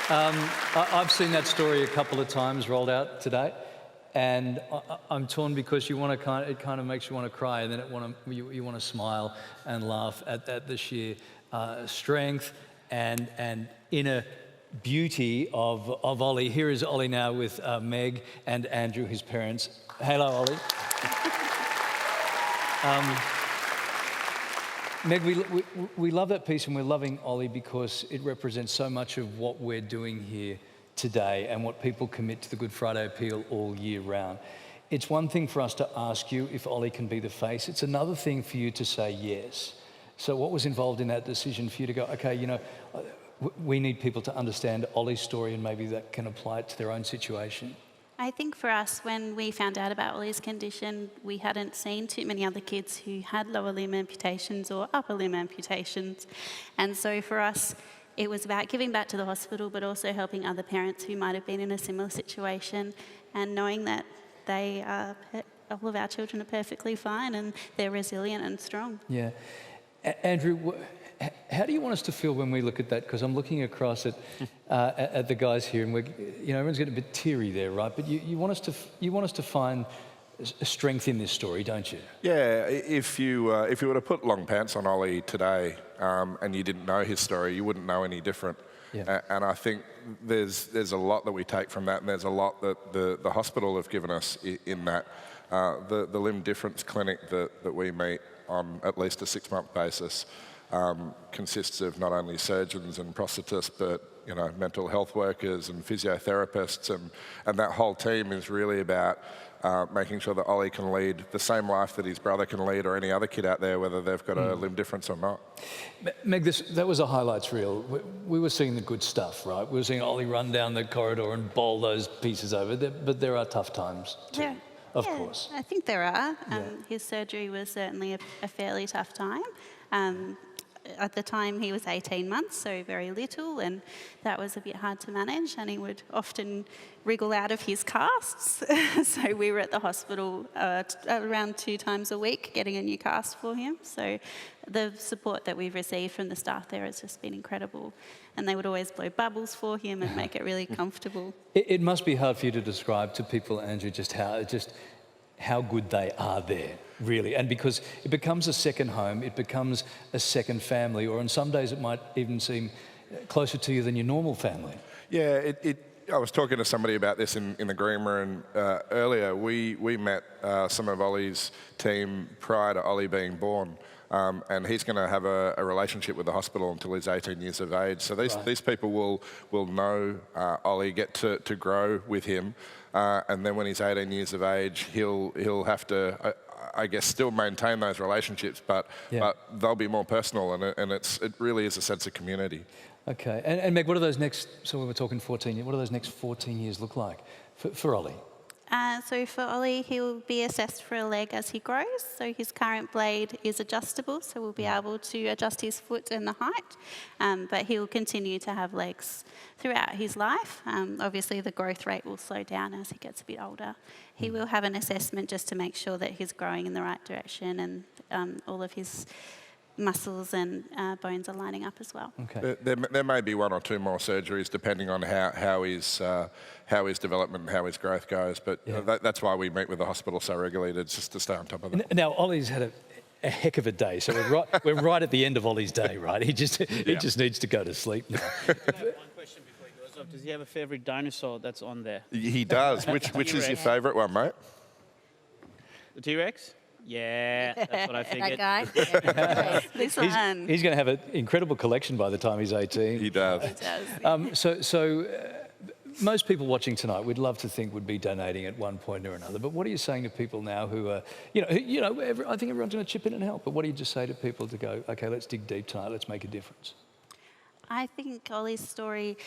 I've seen that story a couple of times rolled out today, and I'm torn because it kind of makes you want to cry, and then you want to smile and laugh at the sheer strength and inner beauty of Ollie. Here is Ollie now with Meg and Andrew, his parents. Hello, Ollie. Meg, we love that piece, and we're loving Ollie because it represents so much of what we're doing here today and what people commit to the Good Friday Appeal all year round. It's one thing for us to ask you if Ollie can be the face. It's another thing for you to say yes. So what was involved in that decision for you to go, okay, you know, we need people to understand Ollie's story and maybe that can apply it to their own situation? I think for us, when we found out about Ollie's condition, we hadn't seen too many other kids who had lower limb amputations or upper limb amputations. And so for us, it was about giving back to the hospital, but also helping other parents who might have been in a similar situation and knowing that all of our children are perfectly fine and they're resilient and strong. Yeah. Andrew, how do you want us to feel when we look at that? Because I'm looking across at the guys here, and everyone's getting a bit teary there, right? But you want us to find strength in this story, don't you? Yeah. If you were to put long pants on Ollie today, and you didn't know his story, you wouldn't know any different. Yeah. And I think there's a lot that we take from that, and there's a lot that the hospital have given us in that. The Limb Difference Clinic that we meet on at least a 6-month basis consists of not only surgeons and prosthetists, but mental health workers and physiotherapists, and that whole team is really about making sure that Ollie can lead the same life that his brother can lead, or any other kid out there, whether they've got a limb difference or not. Meg, that was a highlights reel. We were seeing the good stuff, right? We were seeing Ollie run down the corridor and bowl those pieces over, but there are tough times too. Yeah. Of course. I think there are. His surgery was certainly a fairly tough time. At the time, he was 18 months, so very little, and that was a bit hard to manage, and he would often wriggle out of his casts. So we were at the hospital around 2 times a week getting a new cast for him. So the support that we've received from the staff there has just been incredible. And they would always blow bubbles for him and make it really comfortable. It must be hard for you to describe to people, Andrew, just how good they are there, really. And because it becomes a second home, it becomes a second family, or on some days it might even seem closer to you than your normal family. Yeah, I was talking to somebody about this in the green room earlier. We met some of Ollie's team prior to Ollie being born. And he's going to have a relationship with the hospital until he's 18 years of age. So these people will know Ollie, get to grow with him, and then when he's 18 years of age, he'll have to, I guess, still maintain those relationships, but they'll be more personal, and it really is a sense of community. Okay, and Meg, what are those next? So we were talking 14 years. What do those next 14 years look like for Ollie? So for Ollie, he'll be assessed for a leg as he grows. So his current blade is adjustable, so we'll be able to adjust his foot and the height. But he'll continue to have legs throughout his life. Obviously, the growth rate will slow down as he gets a bit older. He will have an assessment just to make sure that he's growing in the right direction and all of his muscles and bones are lining up as well. Okay. There may be 1 or 2 more surgeries depending on how his development and how his growth goes, but that's why we meet with the hospital so regularly, just to stay on top of it. Now, Ollie's had a heck of a day, so we're right at the end of Ollie's day, right? He just needs to go to sleep now. I have one question before he goes off. Does he have a favourite dinosaur that's on there? He does. Which is your favourite one, mate? The T-Rex? Yeah, that's what I figured. That guy? This one. He's going to have an incredible collection by the time he's 18. He does. Most people watching tonight, we'd love to think would be donating at one point or another. But what are you saying to people now who are, I think everyone's going to chip in and help. But what do you just say to people to go, okay, let's dig deep tonight, let's make a difference? I think Ollie's story,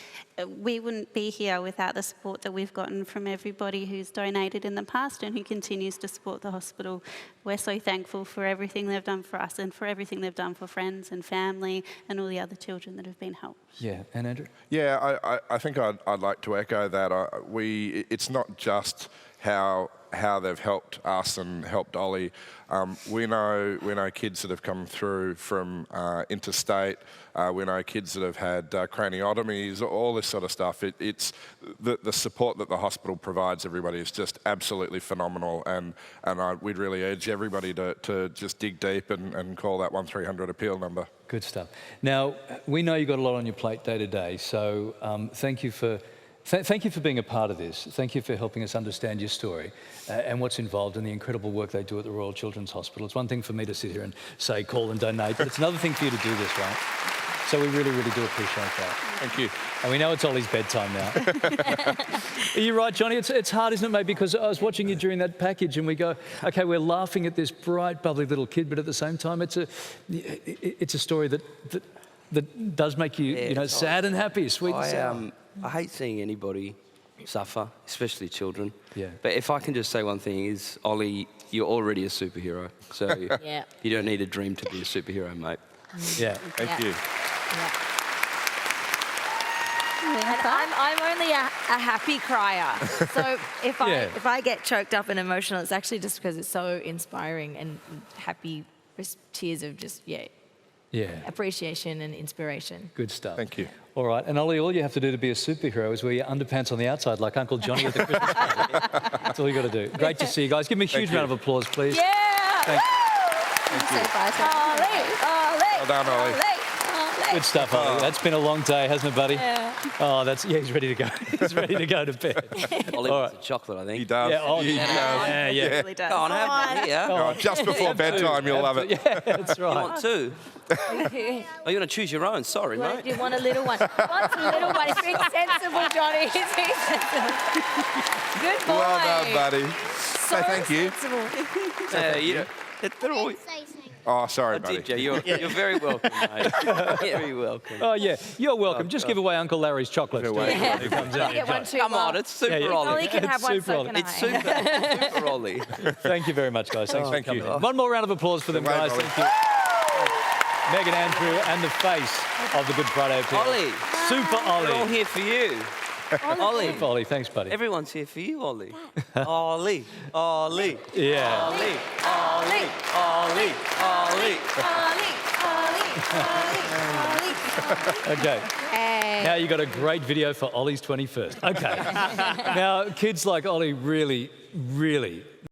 we wouldn't be here without the support that we've gotten from everybody who's donated in the past and who continues to support the hospital. We're so thankful for everything they've done for us and for everything they've done for friends and family and all the other children that have been helped. Yeah, and Andrew? Yeah, I think I'd like to echo that. It's not just how they've helped us and helped Ollie. We know kids that have come through from interstate. We know kids that have had craniotomies, all this sort of stuff. It's the support that the hospital provides everybody is just absolutely phenomenal, and we'd really urge everybody to just dig deep and call that 1300 appeal number. Good stuff. Now, we know you've got a lot on your plate day to day, so thank you for being a part of this. Thank you for helping us understand your story and what's involved in the incredible work they do at the Royal Children's Hospital. It's one thing for me to sit here and say, call and donate, but it's another thing for you to do this, right? So we really, really do appreciate that. Thank you. And we know it's Ollie's bedtime now. Are you right, Johnny? It's hard, isn't it, mate? Because I was watching you during that package and we go, okay, we're laughing at this bright, bubbly little kid, but at the same time, it's a story that does make you, sad and happy, sweet and sour. I hate seeing anybody suffer, especially children. Yeah. But if I can just say one thing is, Ollie, you're already a superhero. So Yeah. you don't need a dream to be a superhero, mate. Yeah. Thank you. And I'm only a happy crier. So if I get choked up and emotional, it's actually just because it's so inspiring and happy, just tears of just, appreciation and inspiration. Good stuff. Thank you. All right, and Ollie, all you have to do to be a superhero is wear your underpants on the outside like Uncle Johnny at the Christmas party. That's all you got to do. Great to see you guys. Give me a huge round of applause, please. Yeah! Thank Well done, Ollie. Good stuff, Ollie. That's been a long day, hasn't it, buddy? Yeah. Oh, he's ready to go. He's ready to go to bed. Ollie wants a chocolate, I think. He does. Yeah, He does. Yeah. Really does. Go on, have one here. Oh, just before bedtime, you'll love it. Yeah, that's You right. want two? Oh, you want to choose your own? Sorry, mate. You want a little one? What's a little one? He's being sensible, Johnny. He's being sensible. Good boy. Well done, buddy. So Say thank you. sensible. They're all... Oh, sorry, buddy. DJ, you're very welcome, mate. Very welcome. Oh, yeah, you're welcome. Just give away Uncle Larry's chocolates. Give away. Who comes out. You get one too. Come on, it's Super Yeah, Ollie. Ollie can It's have one, super so Ollie. can I. It's super Ollie. Thank you very much, guys. Thanks for Thank coming you. in. One more round of applause for them, Wave, guys. Ollie. Thank you. Megan Andrew and the face of the Good Friday Appeal. Ollie, Super we're all Ollie. here for you. Ollie, Super Ollie, thanks, buddy. everyone's here for you, Ollie. Ollie, Ollie, Yeah. Ollie, Ollie, Ollie, Ollie. Okay. Now you got a great video for Ollie's 21st. Okay. Now, kids like Ollie really, really